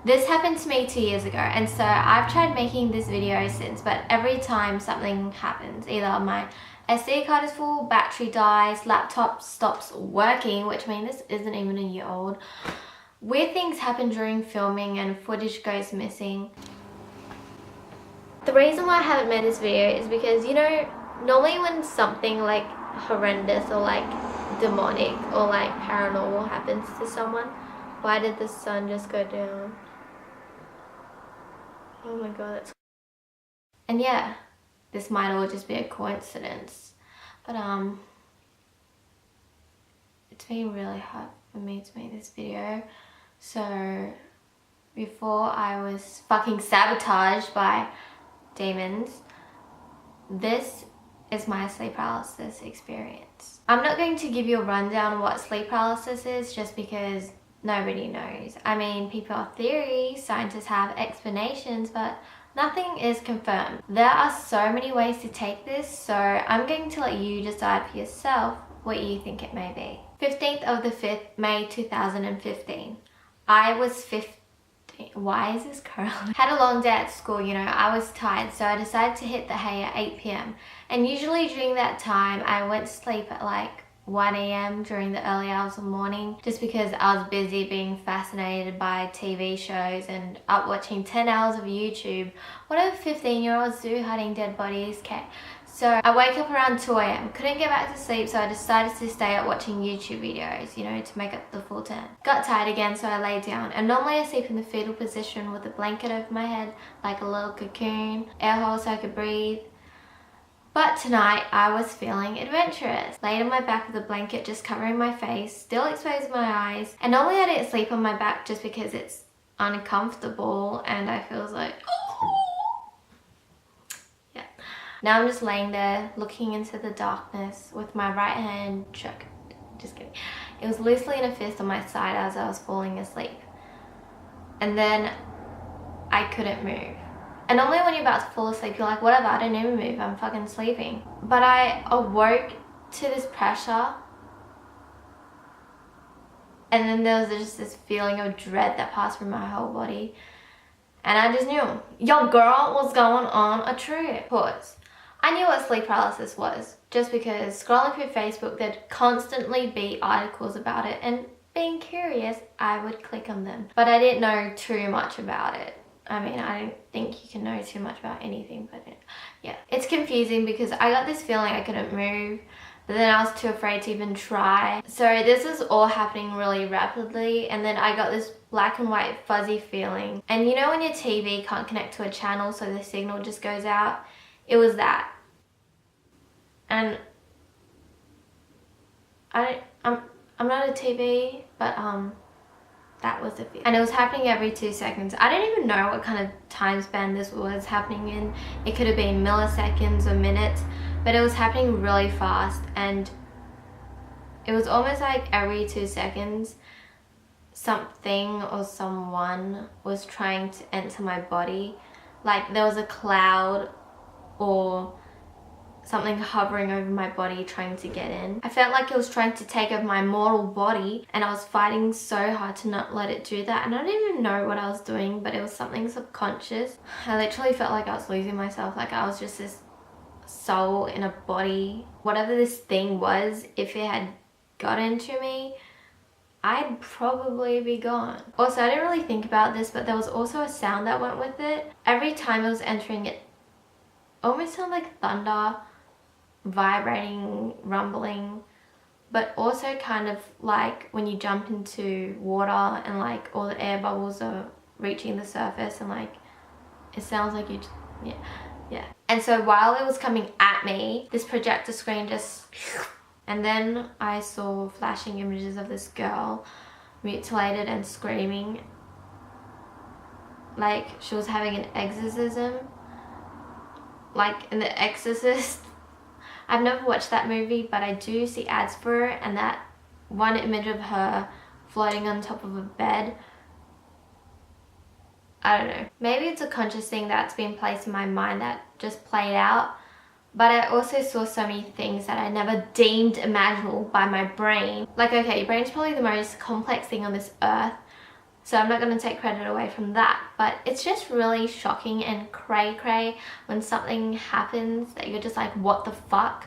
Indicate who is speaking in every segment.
Speaker 1: This happened to me 2 years ago, and so I've tried making this video since, but every time something happens, either my SD card is full, battery dies, laptop stops working, which I mean this isn't even a year old. Weird things happen during filming and footage goes missing. The reason why I haven't made this video is because, you know, normally when something like horrendous or like demonic or like paranormal happens to someone, why did the sun just go down? Oh my god, that's... And yeah, this might all just be a coincidence, but it's been really hard for me to make this video. So before I was fucking sabotaged by demons, this is my sleep paralysis experience. I'm not going to give you a rundown of what sleep paralysis is just because nobody knows. I mean, people have theories, scientists have explanations, but nothing is confirmed. There are so many ways to take this, so I'm going to let you decide for yourself what you think it may be. 15th of the 5th, May 2015. I was 15. Why is this curly? Had a long day at school, you know, I was tired, so I decided to hit the hay at 8 p.m. And usually during that time, I went to sleep at like 1 a.m. during the early hours of the morning, just because I was busy being fascinated by TV shows and up watching 10 hours of YouTube. Whatever 15-year-olds do, hiding dead bodies, okay. So I wake up around 2 a.m. Couldn't get back to sleep, so I decided to stay up watching YouTube videos, you know, to make up the full 10. Got tired again, so I lay down. And normally I sleep in the fetal position with a blanket over my head, like a little cocoon, air hole so I could breathe. But tonight I was feeling adventurous. Laid on my back with a blanket just covering my face, still exposed my eyes. And normally I didn't sleep on my back just because it's uncomfortable and I feel like, oh. Yeah. Now I'm just laying there looking into the darkness with my right hand shook. Just kidding. It was loosely in a fist on my side as I was falling asleep. And then I couldn't move. And normally when you're about to fall asleep, you're like, whatever, I don't even move, I'm fucking sleeping. But I awoke to this pressure. And then there was just this feeling of dread that passed through my whole body. And I just knew, yo girl, what's going on a trip? Pause. I knew what sleep paralysis was, just because scrolling through Facebook, there'd constantly be articles about it. And being curious, I would click on them. But I didn't know too much about it. I mean, I don't think you can know too much about anything, but yeah. It's confusing because I got this feeling I couldn't move, but then I was too afraid to even try. So this is all happening really rapidly, and then I got this black and white fuzzy feeling. And you know when your TV can't connect to a channel so the signal just goes out? It was that. And I'm not a TV, but that was the feeling. And it was happening every 2 seconds. I don't even know what kind of time span this was happening in. It could have been milliseconds or minutes, but it was happening really fast. And it was almost like every 2 seconds, something or someone was trying to enter my body. Like there was a cloud or something hovering over my body trying to get in. I felt like it was trying to take over my mortal body, and I was fighting so hard to not let it do that. And I didn't even know what I was doing, but it was something subconscious. I literally felt like I was losing myself, like I was just this soul in a body. Whatever this thing was, if it had got into me, I'd probably be gone. Also, I didn't really think about this, but there was also a sound that went with it. Every time it was entering, it almost sounded like thunder, vibrating, rumbling, but also kind of like when you jump into water and like all the air bubbles are reaching the surface, and like it sounds like you just, yeah. And so while it was coming at me, this projector screen just, and then I saw flashing images of this girl mutilated and screaming like she was having an exorcism, like in The Exorcist. I've never watched that movie, but I do see ads for it, and that one image of her floating on top of a bed, I don't know. Maybe it's a conscious thing that's been placed in my mind that just played out, but I also saw so many things that I never deemed imaginable by my brain. Like, okay, your brain's probably the most complex thing on this earth, So I'm not going to take credit away from that, but it's just really shocking and cray-cray when something happens that you're just like, what the fuck?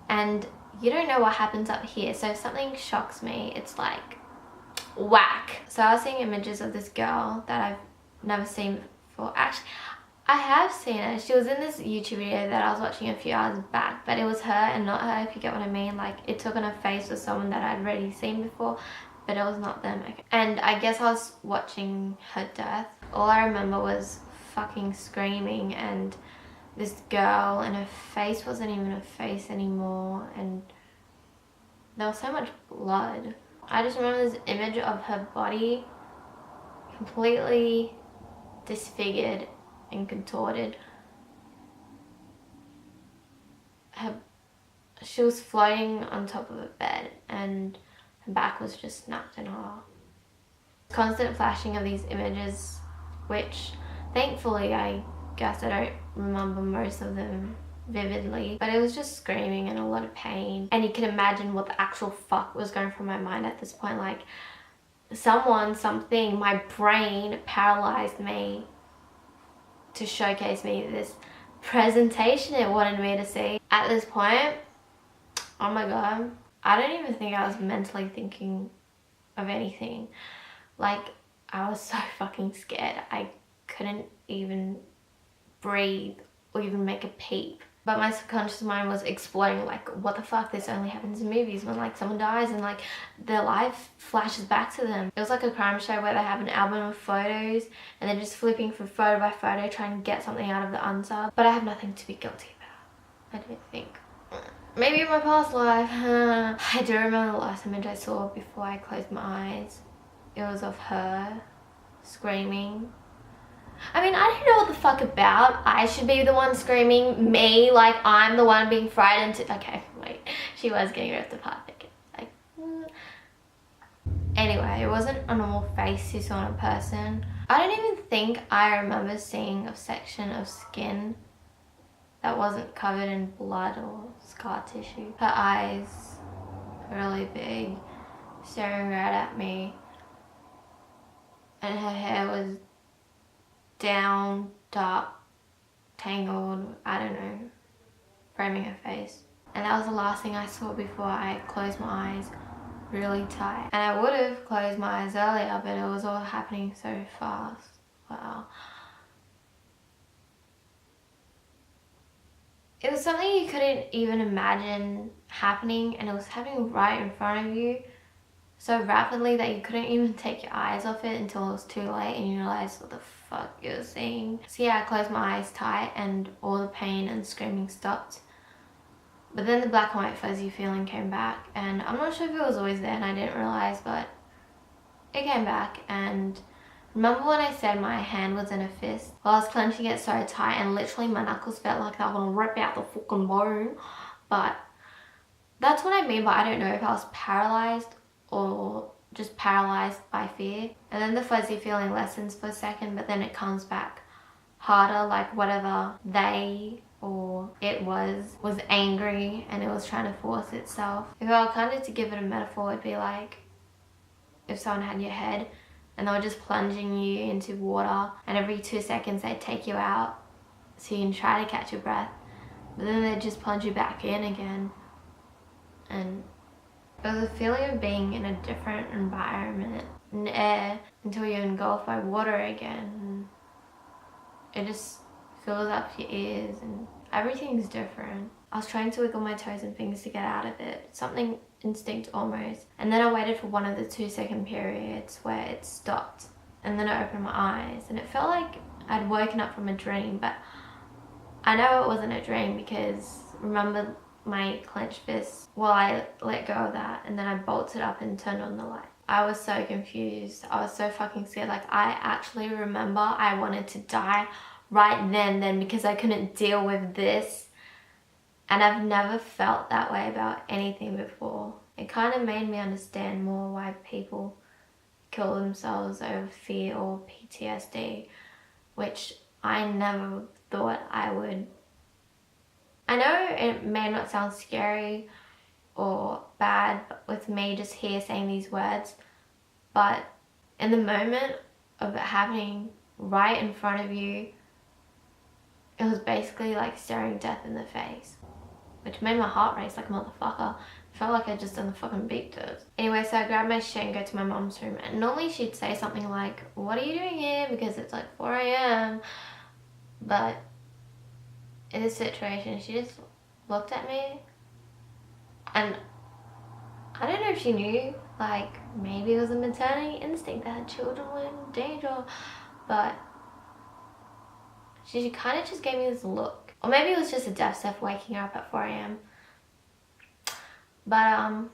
Speaker 1: And you don't know what happens up here. So if something shocks me, it's like, whack. So I was seeing images of this girl that I've never seen before. Actually, I have seen her. She was in this YouTube video that I was watching a few hours back, but it was her and not her, if you get what I mean. Like, it took on a face of someone that I'd already seen before, but it was not them. Okay. And I guess I was watching her death. All I remember was fucking screaming, and this girl, and her face wasn't even a face anymore, and there was so much blood. I just remember this image of her body completely disfigured and contorted. She was floating on top of a bed, and her back was just snapped in half. Constant flashing of these images, which thankfully I guess I don't remember most of them vividly, but it was just screaming and a lot of pain. And you can imagine what the actual fuck was going through my mind at this point. Like, someone, something, my brain paralyzed me to showcase me this presentation it wanted me to see. At this point, oh my god, I don't even think I was mentally thinking of anything. Like, I was so fucking scared. I couldn't even breathe or even make a peep. But my subconscious mind was exploding, like, what the fuck, this only happens in movies when like someone dies and like their life flashes back to them. It was like a crime show where they have an album of photos and they're just flipping through photo by photo trying to get something out of the unsub. But I have nothing to be guilty about, I don't think. Maybe in my past life. I do remember the last image I saw before I closed my eyes. It was of her screaming. I mean, I don't know what the fuck about. I should be the one screaming, me, like I'm the one being frightened. Okay, wait, she was getting ripped apart. Like, Anyway, it wasn't a normal face you saw in a person. I don't even think I remember seeing a section of skin that wasn't covered in blood or scar tissue. Her eyes were really big, staring right at me, and her hair was down, dark, tangled, I don't know, framing her face. And that was the last thing I saw before I closed my eyes really tight. And I would have closed my eyes earlier, but it was all happening so fast. Wow. It was something you couldn't even imagine happening, and it was happening right in front of you so rapidly that you couldn't even take your eyes off it until it was too late and you realized what the fuck you're seeing. So yeah, I closed my eyes tight and all the pain and screaming stopped. But then the black and white fuzzy feeling came back, and I'm not sure if it was always there and I didn't realize, but it came back. And remember when I said my hand was in a fist? Well, I was clenching it so tight and literally my knuckles felt like they were gonna rip out the fucking bone. But that's what I mean by I don't know if I was paralyzed or just paralyzed by fear. And then the fuzzy feeling lessens for a second, but then it comes back harder, like whatever they or it was angry and it was trying to force itself. If I were kind of to give it a metaphor, it'd be like if someone had your head and they were just plunging you into water, and every 2 seconds they'd take you out so you can try to catch your breath, but then they'd just plunge you back in again. And it was a feeling of being in a different environment, in air, until you're engulfed by water again. And it just fills up your ears and everything's different. I was trying to wiggle my toes and fingers to get out of it, something instinct almost. And then I waited for one of the 2-second periods where it stopped, and then I opened my eyes and it felt like I'd woken up from a dream. But I know it wasn't a dream because remember my clenched fist? Well, I let go of that and then I bolted up and turned on the light. I was so confused. I was so fucking scared. Like, I actually remember I wanted to die right then because I couldn't deal with this. And I've never felt that way about anything before. It kind of made me understand more why people kill themselves over fear or PTSD, which I never thought I would. I know it may not sound scary or bad with me just here saying these words, but in the moment of it happening right in front of you, it was basically like staring death in the face, which made my heart race like a motherfucker. I felt like I'd just done the fucking beat test. Anyway, so I grabbed my shit and go to my mom's room, and normally she'd say something like, "What are you doing here?" because it's like 4 a.m. But in this situation, she just looked at me, and I don't know if she knew, like maybe it was a maternity instinct that children were in danger, but she kind of just gave me this look. Or maybe it was just a death step waking her up at 4 a.m. But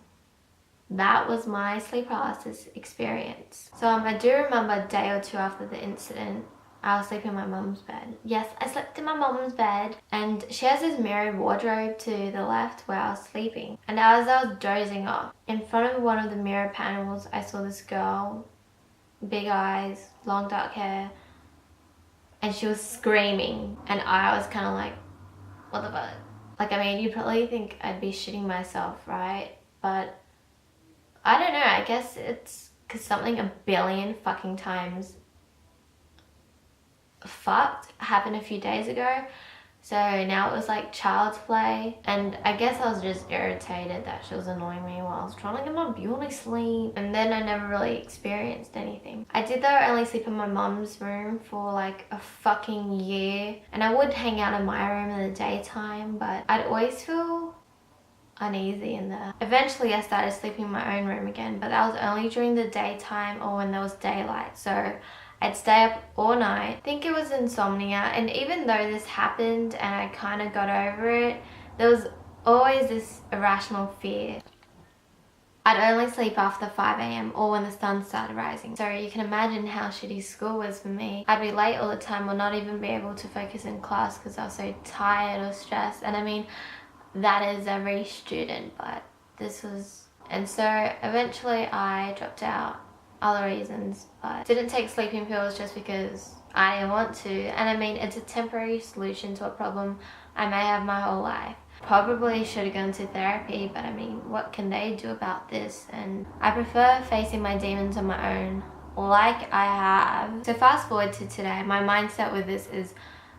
Speaker 1: that was my sleep paralysis experience. So I do remember a day or two after the incident, I was sleeping in my mum's bed. Yes, I slept in my mum's bed, and she has this mirrored wardrobe to the left where I was sleeping. And as I was dozing off, in front of one of the mirror panels, I saw this girl, big eyes, long dark hair, and she was screaming, and I was kind of like, what the fuck? Like, I mean, you'd probably think I'd be shitting myself, right? But I don't know, I guess it's because something a billion fucking times fucked happened a few days ago. So now it was like child's play, and I guess I was just irritated that she was annoying me while I was trying to get my beauty sleep, and then I never really experienced anything. I did though only sleep in my mum's room for like a fucking year, and I would hang out in my room in the daytime, but I'd always feel uneasy in there. Eventually I started sleeping in my own room again, but that was only during the daytime or when there was daylight, so I'd stay up all night. I think it was insomnia, and even though this happened and I kind of got over it, there was always this irrational fear. I'd only sleep after 5 a.m. or when the sun started rising. So you can imagine how shitty school was for me. I'd be late all the time or not even be able to focus in class because I was so tired or stressed. And I mean, that is every student, but this was... And so eventually I dropped out. Other reasons, but didn't take sleeping pills just because I didn't want to. And I mean, it's a temporary solution to a problem I may have my whole life. Probably should have gone to therapy, but I mean, what can they do about this? And I prefer facing my demons on my own, like I have. So fast forward to today, my mindset with this is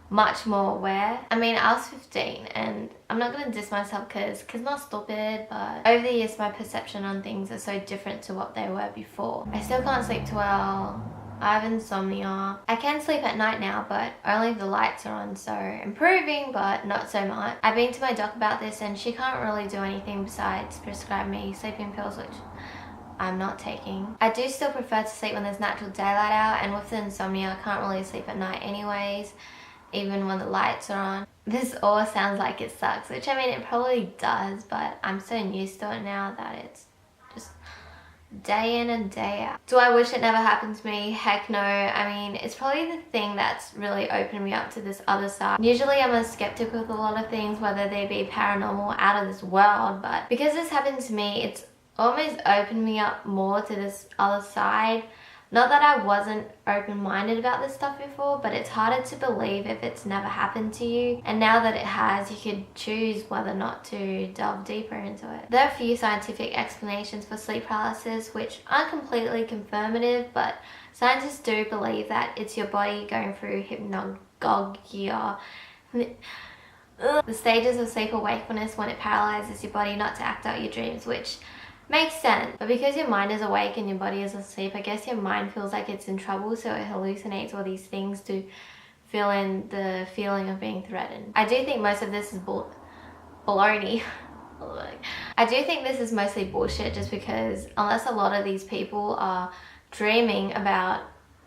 Speaker 1: much more aware. I mean, I was 15, and I'm not going to diss myself because I'm not stupid, but over the years my perception on things are so different to what they were before. I still can't sleep too well. I have insomnia. I can sleep at night now, but only if the lights are on, so improving, but not so much. I've been to my doc about this, and she can't really do anything besides prescribe me sleeping pills, which I'm not taking. I do still prefer to sleep when there's natural daylight out, and with the insomnia I can't really sleep at night anyways, even when the lights are on. This all sounds like it sucks, which I mean, it probably does, but I'm so used to it now that it's just day in and day out. Do I wish it never happened to me? Heck no. I mean, it's probably the thing that's really opened me up to this other side. Usually I'm a skeptic with a lot of things, whether they be paranormal, out of this world, but because this happened to me, it's almost opened me up more to this other side. Not that I wasn't open-minded about this stuff before, but it's harder to believe if it's never happened to you. And now that it has, you could choose whether or not to delve deeper into it. There are a few scientific explanations for sleep paralysis, which aren't completely confirmative, but scientists do believe that it's your body going through hypnagogia. The stages of sleep or wakefulness when it paralyzes your body not to act out your dreams, which makes sense. But because your mind is awake and your body is asleep, I guess your mind feels like it's in trouble, so it hallucinates all these things to fill in the feeling of being threatened. I do think most of this is baloney. I do think this is mostly bullshit, just because unless a lot of these people are dreaming about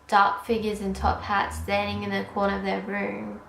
Speaker 1: dark figures in top hats standing in the corner of their room.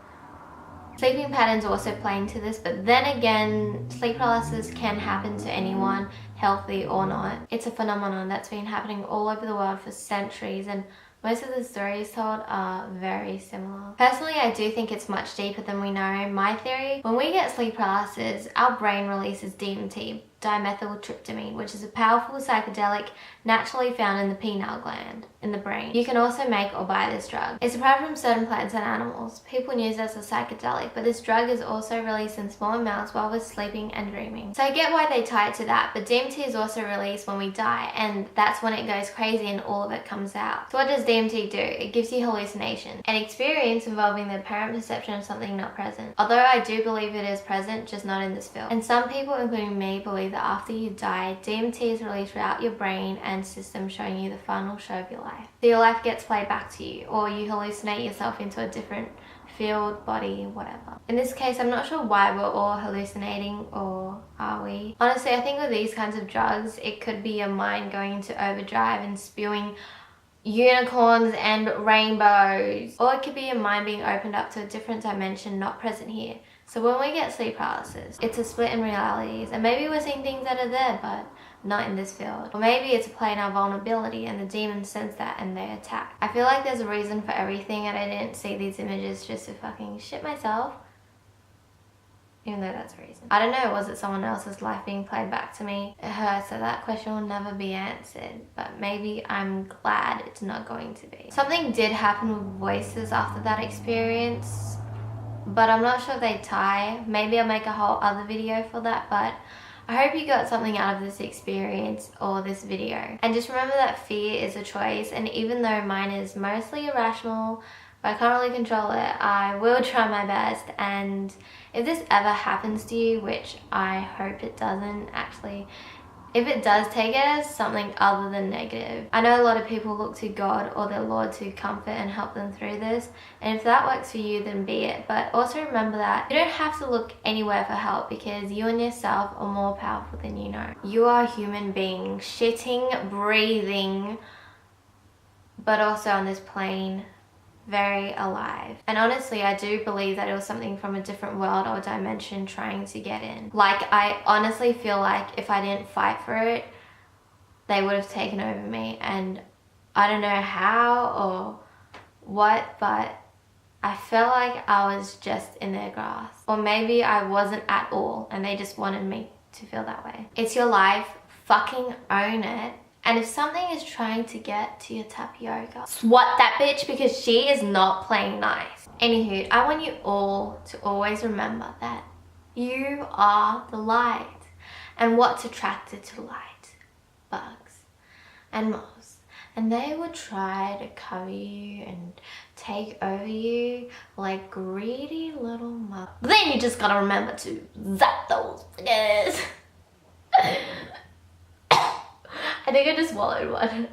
Speaker 1: Sleeping patterns also play into this, but then again, sleep paralysis can happen to anyone, healthy or not. It's a phenomenon that's been happening all over the world for centuries, and most of the stories told are very similar. Personally, I do think it's much deeper than we know. My theory, when we get sleep paralysis, our brain releases DMT, dimethyltryptamine, which is a powerful psychedelic naturally found in the pineal gland in the brain. You can also make or buy this drug. It's derived from certain plants and animals. People use it as a psychedelic, but this drug is also released in small amounts while we're sleeping and dreaming. So I get why they tie it to that, but DMT is also released when we die, and that's when it goes crazy and all of it comes out. So what does DMT do? It gives you hallucination, an experience involving the apparent perception of something not present. Although I do believe it is present, just not in this film. And some people, including me, believe that after you die, DMT is released throughout your brain and system, showing you the final show of your life. So your life gets played back to you, or you hallucinate yourself into a different field, body, whatever. In this case, I'm not sure why we're all hallucinating, or are we? Honestly, I think with these kinds of drugs, it could be your mind going into overdrive and spewing unicorns and rainbows, or it could be your mind being opened up to a different dimension not present here. So when we get sleep paralysis, it's a split in realities, and maybe we're seeing things that are there but not in this field. Or maybe it's a play in our vulnerability and the demons sense that and they attack. I feel like there's a reason for everything, and I didn't see these images just to fucking shit myself, even though that's a reason. I don't know, was it someone else's life being played back to me? It hurts, so that question will never be answered, but maybe I'm glad it's not going to be. Something did happen with voices after that experience, but I'm not sure if they tie. Maybe I'll make a whole other video for that, but I hope you got something out of this experience or this video. And just remember that fear is a choice, and even though mine is mostly irrational, but I can't really control it, I will try my best. And if this ever happens to you, which I hope it doesn't actually, if it does, take it as something other than negative. I know a lot of people look to God or their Lord to comfort and help them through this, and if that works for you, then be it. But also remember that you don't have to look anywhere for help, because you and yourself are more powerful than you know. You are a human being, shitting, breathing, but also on this plane, very alive. And honestly, I do believe that it was something from a different world or dimension trying to get in. Like, I honestly feel like if I didn't fight for it, they would have taken over me, and I don't know how or what, but I felt like I was just in their grasp. Or maybe I wasn't at all and they just wanted me to feel that way. It's your life, fucking own it. And if something is trying to get to your tapioca, swat that bitch, because she is not playing nice. Anywho, I want you all to always remember that you are the light. And what's attracted to light? Bugs and moths. And they will try to cover you and take over you like greedy little moths. But then you just gotta remember to zap those fingers. I think I just swallowed one.